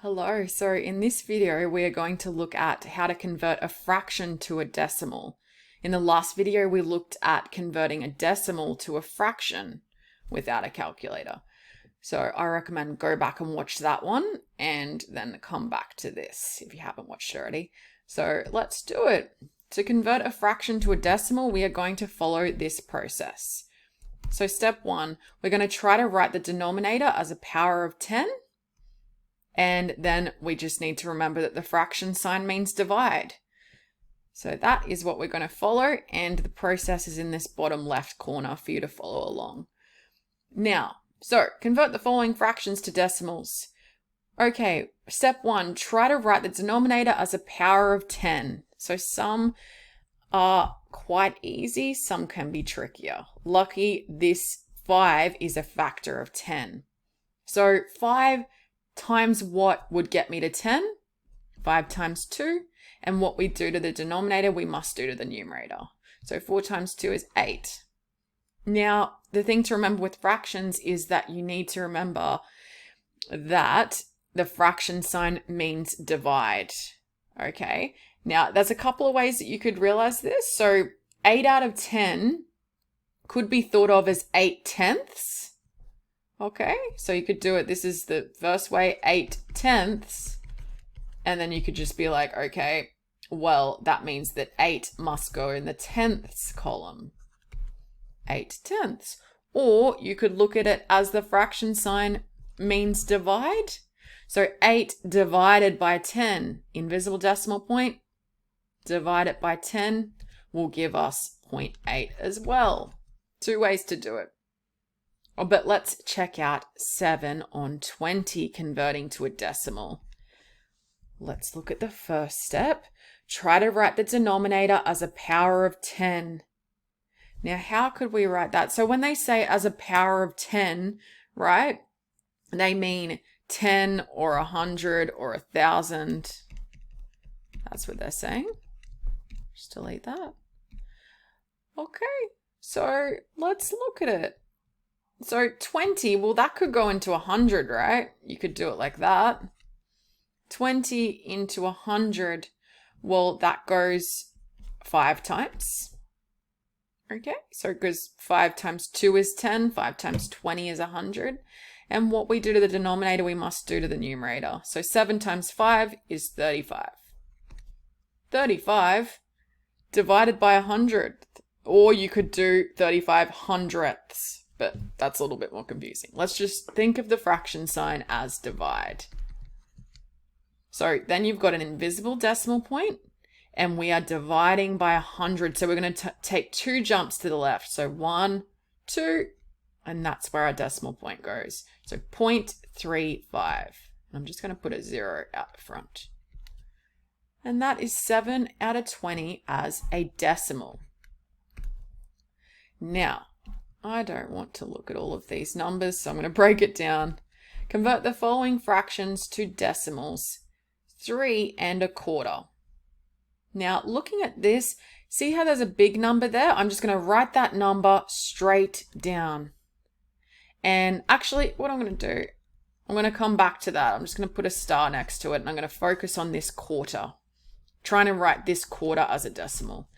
Hello, so in this video we are going to look at how to convert a fraction to a decimal. In the last video we looked at converting a decimal to a fraction without a calculator. So I recommend go back and watch that one and then come back to this if you haven't watched it already. So let's do it. To convert a fraction to a decimal, we are going to follow this process. So step one, we're going to try to write the denominator as a power of 10. And then we just need to remember that the fraction sign means divide. So that is what we're going to follow, and the process is in this bottom left corner for you to follow along. Now, so convert the following fractions to decimals. Okay, step one, try to write the denominator as a power of 10. So some are quite easy, some can be trickier. Lucky this 5 is a factor of 10. So 5 times what would get me to 10? 5 times 2. And what we do to the denominator, we must do to the numerator. So 4 times 2 is 8. Now, the thing to remember with fractions is that you need to remember that the fraction sign means divide. Okay? Now, there's a couple of ways that you could realize this. So 8 out of 10 could be thought of as 8/10. Okay, so you could do it. This is the first way, 8/10. And then you could just be like, okay, well, that means that 8 must go in the tenths column. 8/10. Or you could look at it as the fraction sign means divide. So 8 divided by 10, invisible decimal point, divide it by 10 will give us 0.8 as well. 2 ways to do it. Oh, but let's check out 7 on 20 converting to a decimal. Let's look at the first step. Try to write the denominator as a power of 10. Now, how could we write that? So when they say as a power of 10, right, they mean 10 or 100 or 1,000. That's what they're saying. Just delete that. Okay, so let's look at it. So 20, well, that could go into 100, right? You could do it like that. 20 into 100, well, that goes 5 times. Okay, so it goes 5 times 2 is 10, 5 times 20 is 100. And what we do to the denominator, we must do to the numerator. So 7 times 5 is 35. 35 divided by 100. Or you could do 35 hundredths. But that's a little bit more confusing. Let's just think of the fraction sign as divide. So then you've got an invisible decimal point, and we are dividing by 100. So we're going to take 2 jumps to the left. So 1, 2, and that's where our decimal point goes. So 0.35. I'm just going to put a 0 out the front. And that is 7 out of 20 as a decimal. Now, I don't want to look at all of these numbers, so I'm going to break it down. Convert the following fractions to decimals. 3 1/4. Now, looking at this, see how there's a big number there? I'm just going to write that number straight down. And actually, what I'm going to do, I'm going to come back to that. I'm just going to put a star next to it, and I'm going to focus on this quarter. Trying to write this quarter as a decimal.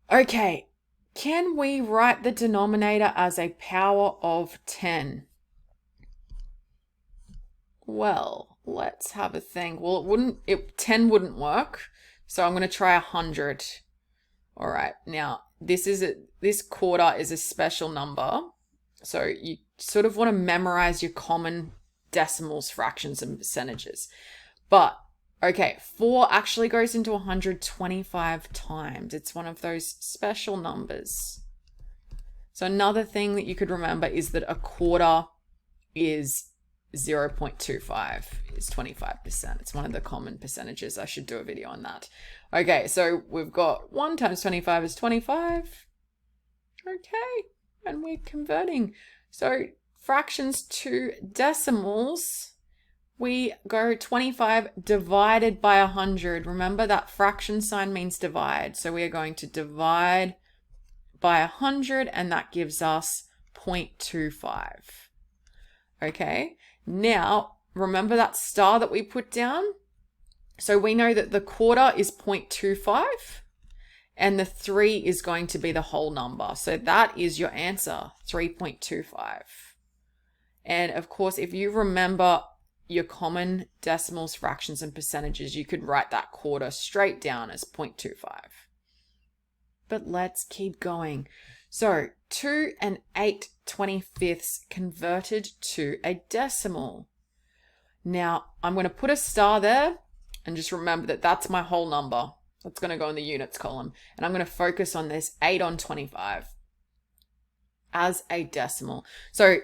Okay. Can we write the denominator as a power of 10? Well, let's have a think. Well, 10 wouldn't work. So I'm going to try 100. All right. Now, this quarter is a special number. So you sort of want to memorize your common decimals, fractions, and percentages. But okay, 4 actually goes into 125 times. It's one of those special numbers. So another thing that you could remember is that a quarter is 0.25, is 25%. It's one of the common percentages. I should do a video on that. Okay, so we've got 1 times 25 is 25. Okay, and we're converting. So fractions to decimals, we go 25 divided by 100. Remember that fraction sign means divide. So we are going to divide by 100, and that gives us 0.25. Okay, now remember that star that we put down? So we know that the quarter is 0.25 and the 3 is going to be the whole number. So that is your answer, 3.25. And of course, if you remember your common decimals, fractions, and percentages, you could write that quarter straight down as 0.25. But let's keep going. So 2 and 8/25 converted to a decimal. Now I'm going to put a star there and just remember that that's my whole number. That's going to go in the units column. And I'm going to focus on this 8/25 as a decimal. So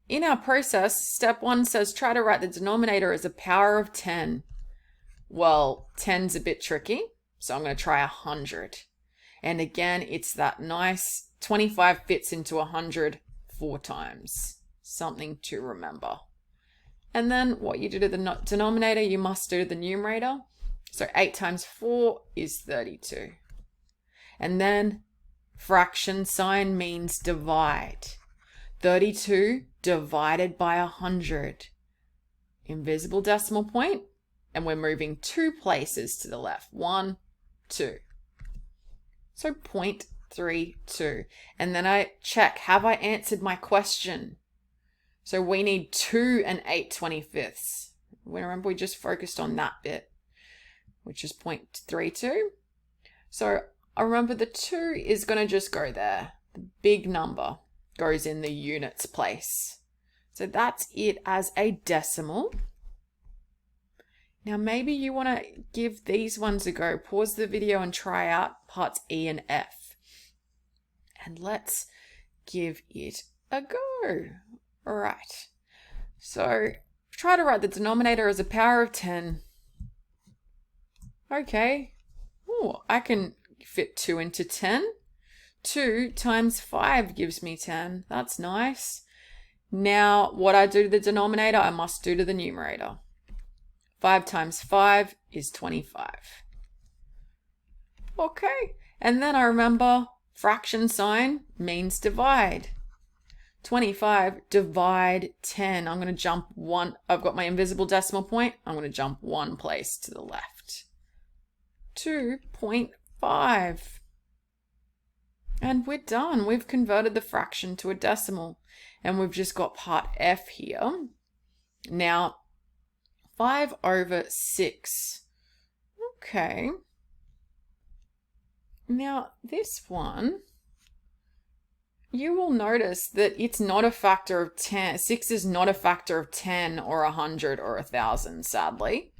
in our process, step 1 says try to write the denominator as a power of 10. Well, 10's a bit tricky, so I'm going to try 100. And again, it's that nice 25 fits into 100 4 times. Something to remember. And then what you do to the denominator, you must do to the numerator. So 8 times 4 is 32. And then fraction sign means divide. 32 divided by 100. Invisible decimal point, and we're moving 2 places to the left. 1, 2. So 0.32. And then I check, have I answered my question? So we need 2 and 8/25. Remember, we just focused on that bit, which is 0.32. So I remember the 2 is going to just go there. The big number goes in the units place. So that's it as a decimal. Now maybe you want to give these ones a go. Pause the video and try out parts E and F. And let's give it a go. All right. So try to write the denominator as a power of 10. Okay. Oh, I can fit 2 into 10. 2 times 5 gives me 10. That's nice. Now, what I do to the denominator, I must do to the numerator. 5 times 5 is 25. Okay. And then I remember fraction sign means divide. 25 divide 10. I'm going to jump 1. I've got my invisible decimal point. I'm going to jump 1 place to the left. 2.5. And we're done. We've converted the fraction to a decimal. And we've just got part F here. Now, 5/6. Okay. Now, this one, you will notice that it's not a factor of 10. 6 is not a factor of 10 or 100 or 1,000, sadly.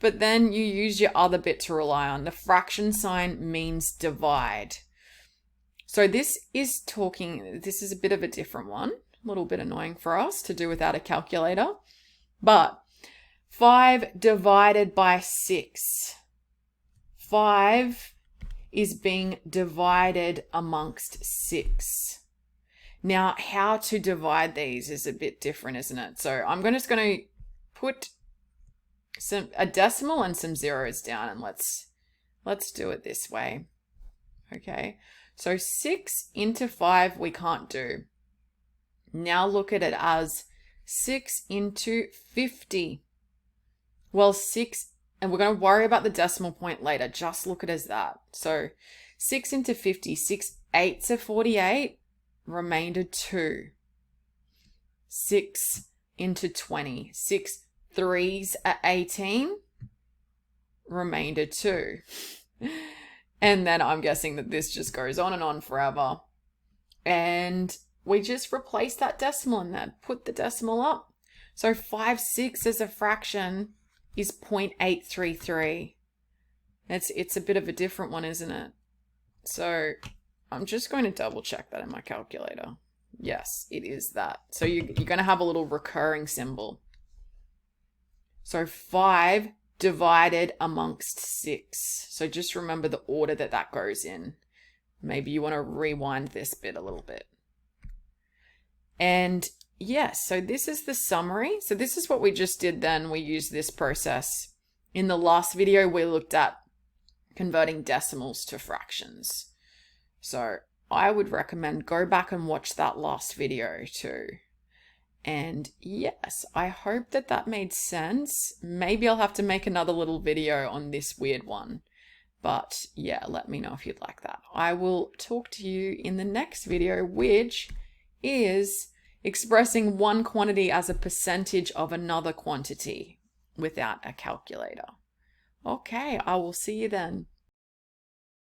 But then you use your other bit to rely on. The fraction sign means divide. So this is a bit of a different one. A little bit annoying for us to do without a calculator. But 5 divided by 6. 5 is being divided amongst 6. Now, how to divide these is a bit different, isn't it? So I'm just going to put a decimal and some zeros down, and let's do it this way. Okay. So 6 into 5 we can't do. Now look at it as 6 into 50. Well, 6, and we're going to worry about the decimal point later. Just look at it as that. So 6 into 50, 6 8s are 48, remainder 2. 6 into 20, 6 3s are 18, remainder 2. And then I'm guessing that this just goes on and on forever. And we just replace that decimal in there, put the decimal up. So 5/6 as a fraction is 0.833. It's a bit of a different one, isn't it? So I'm just going to double check that in my calculator. Yes, it is that. So you're going to have a little recurring symbol. So 5 divided amongst 6. So just remember the order that goes in. Maybe you want to rewind this bit a little bit. And yes, so this is the summary. So this is what we just did then. We used this process. In the last video, we looked at converting decimals to fractions. So I would recommend go back and watch that last video too. And yes, I hope that that made sense. Maybe I'll have to make another little video on this weird one. But yeah, let me know if you'd like that. I will talk to you in the next video, which is expressing one quantity as a percentage of another quantity without a calculator. Okay, I will see you then.